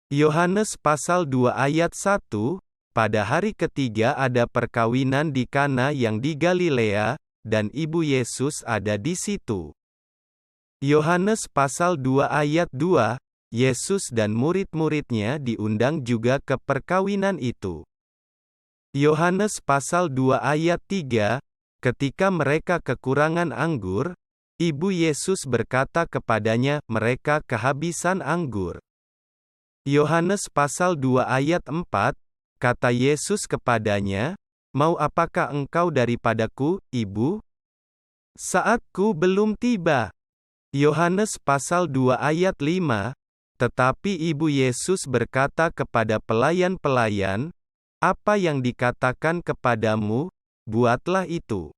Yohanes pasal 2 ayat 1, pada hari ketiga ada perkawinan di Kana yang di Galilea, dan ibu Yesus ada di situ. Yohanes pasal 2 ayat 2, Yesus dan murid-muridnya diundang juga ke perkawinan itu. Yohanes pasal 2 ayat 3, ketika mereka kekurangan anggur, ibu Yesus berkata kepadanya, mereka kehabisan anggur. Yohanes pasal 2 ayat 4, kata Yesus kepadanya, "Mau apakah engkau daripadaku, Ibu? Saatku belum tiba." Yohanes pasal 2 ayat 5, tetapi ibu Yesus berkata kepada pelayan-pelayan, "Apa yang dikatakan kepadamu, buatlah itu."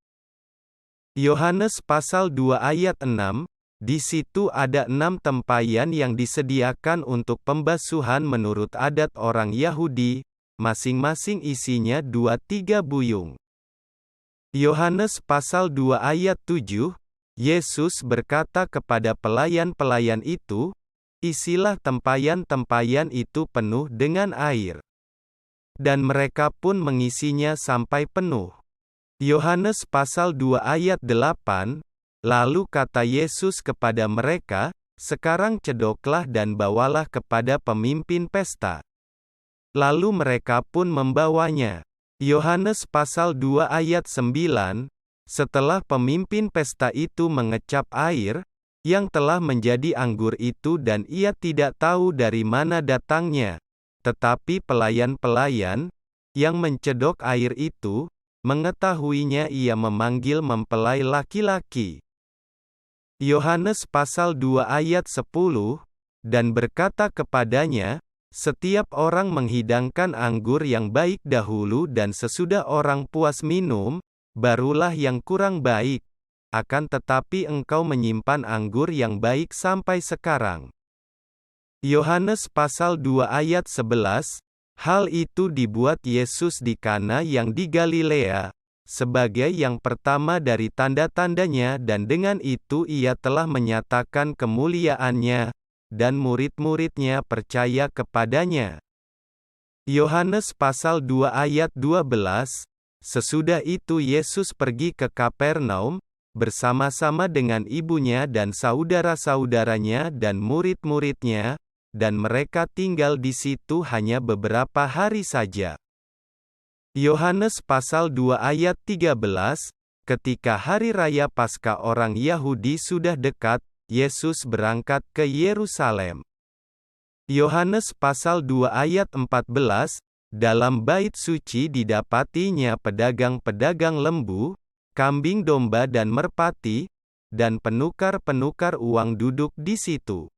Yohanes pasal 2 ayat 6, di situ ada 6 tempayan yang disediakan untuk pembasuhan menurut adat orang Yahudi, masing-masing isinya 2-3 buyung. Yohanes pasal 2 ayat 7, Yesus berkata kepada pelayan-pelayan itu, "Isilah tempayan-tempayan itu penuh dengan air." Dan mereka pun mengisinya sampai penuh. Yohanes pasal 2 ayat 8, lalu kata Yesus kepada mereka, "Sekarang cedoklah dan bawalah kepada pemimpin pesta." Lalu mereka pun membawanya. Yohanes pasal 2 ayat 9, setelah pemimpin pesta itu mengecap air, yang telah menjadi anggur itu dan ia tidak tahu dari mana datangnya. Tetapi pelayan-pelayan, yang mencedok air itu, mengetahuinya ia memanggil mempelai laki-laki. Yohanes pasal 2 ayat 10, dan berkata kepadanya, "Setiap orang menghidangkan anggur yang baik dahulu dan sesudah orang puas minum, barulah yang kurang baik. Akan tetapi engkau menyimpan anggur yang baik sampai sekarang." Yohanes pasal 2 ayat 11, hal itu dibuat Yesus di Kana yang di Galilea, sebagai yang pertama dari tanda-tandanya dan dengan itu ia telah menyatakan kemuliaannya, dan murid-muridnya percaya kepadanya. Yohanes pasal 2 ayat 12, sesudah itu Yesus pergi ke Kapernaum, bersama-sama dengan ibunya dan saudara-saudaranya dan murid-muridnya, dan mereka tinggal di situ hanya beberapa hari saja. Yohanes pasal 2 ayat 13, ketika hari raya Paskah orang Yahudi sudah dekat, Yesus berangkat ke Yerusalem. Yohanes pasal 2 ayat 14, dalam bait suci didapatinya pedagang-pedagang lembu, kambing domba dan merpati, dan penukar-penukar uang duduk di situ.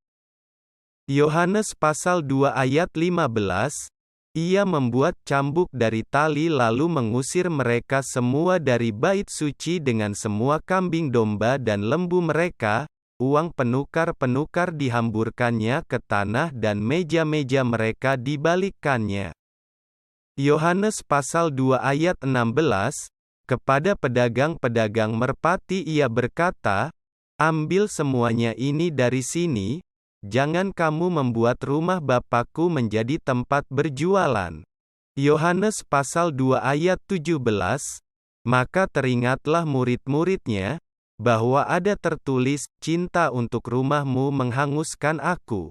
Yohanes pasal 2 ayat 15, ia membuat cambuk dari tali lalu mengusir mereka semua dari bait suci dengan semua kambing domba dan lembu mereka, uang penukar-penukar dihamburkannya ke tanah dan meja-meja mereka dibalikkannya. Yohanes pasal 2 ayat 16, kepada pedagang-pedagang merpati ia berkata, "Ambil semuanya ini dari sini, jangan kamu membuat rumah Bapakku menjadi tempat berjualan." Yohanes pasal 2 ayat 17, maka teringatlah murid-muridnya, bahwa ada tertulis, "Cinta untuk rumahmu menghanguskan aku."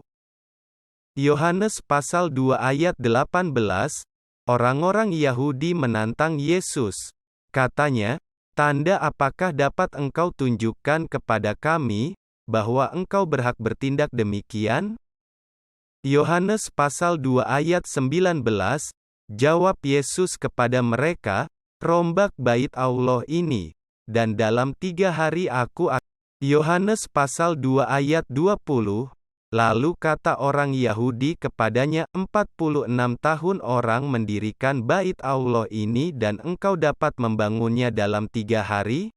Yohanes pasal 2 ayat 18, orang-orang Yahudi menantang Yesus. Katanya, "Tanda apakah dapat engkau tunjukkan kepada kami, bahwa engkau berhak bertindak demikian?" Yohanes pasal 2 ayat 19, jawab Yesus kepada mereka, "Rombak bait Allah ini, dan dalam 3 hari aku akan." Yohanes pasal 2 ayat 20, lalu kata orang Yahudi kepadanya, 46 tahun orang mendirikan bait Allah ini dan engkau dapat membangunnya dalam 3 hari?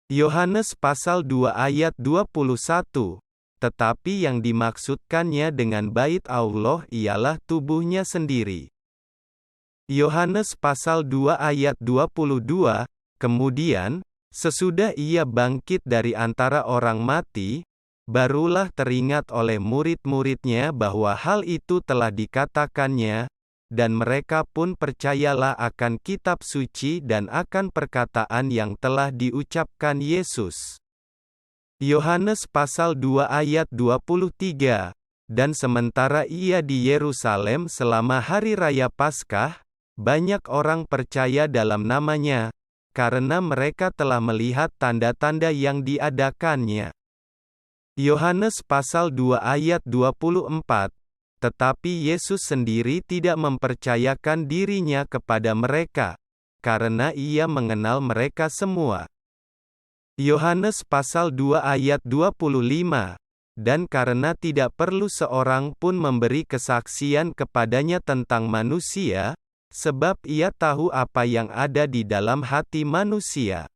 Yohanes pasal 2 ayat 21, tetapi yang dimaksudkannya dengan bait Allah ialah tubuhnya sendiri. Yohanes pasal 2 ayat 22, kemudian, sesudah ia bangkit dari antara orang mati, barulah teringat oleh murid-muridnya bahwa hal itu telah dikatakannya, dan mereka pun percayalah akan kitab suci dan akan perkataan yang telah diucapkan Yesus. Yohanes pasal 2 ayat 23. Dan sementara ia di Yerusalem selama hari raya Paskah, banyak orang percaya dalam namanya, karena mereka telah melihat tanda-tanda yang diadakannya. Yohanes pasal 2 ayat 24. Tetapi Yesus sendiri tidak mempercayakan dirinya kepada mereka, karena ia mengenal mereka semua. Yohanes pasal 2 ayat 25. Dan karena tidak perlu seorang pun memberi kesaksian kepadanya tentang manusia, sebab ia tahu apa yang ada di dalam hati manusia.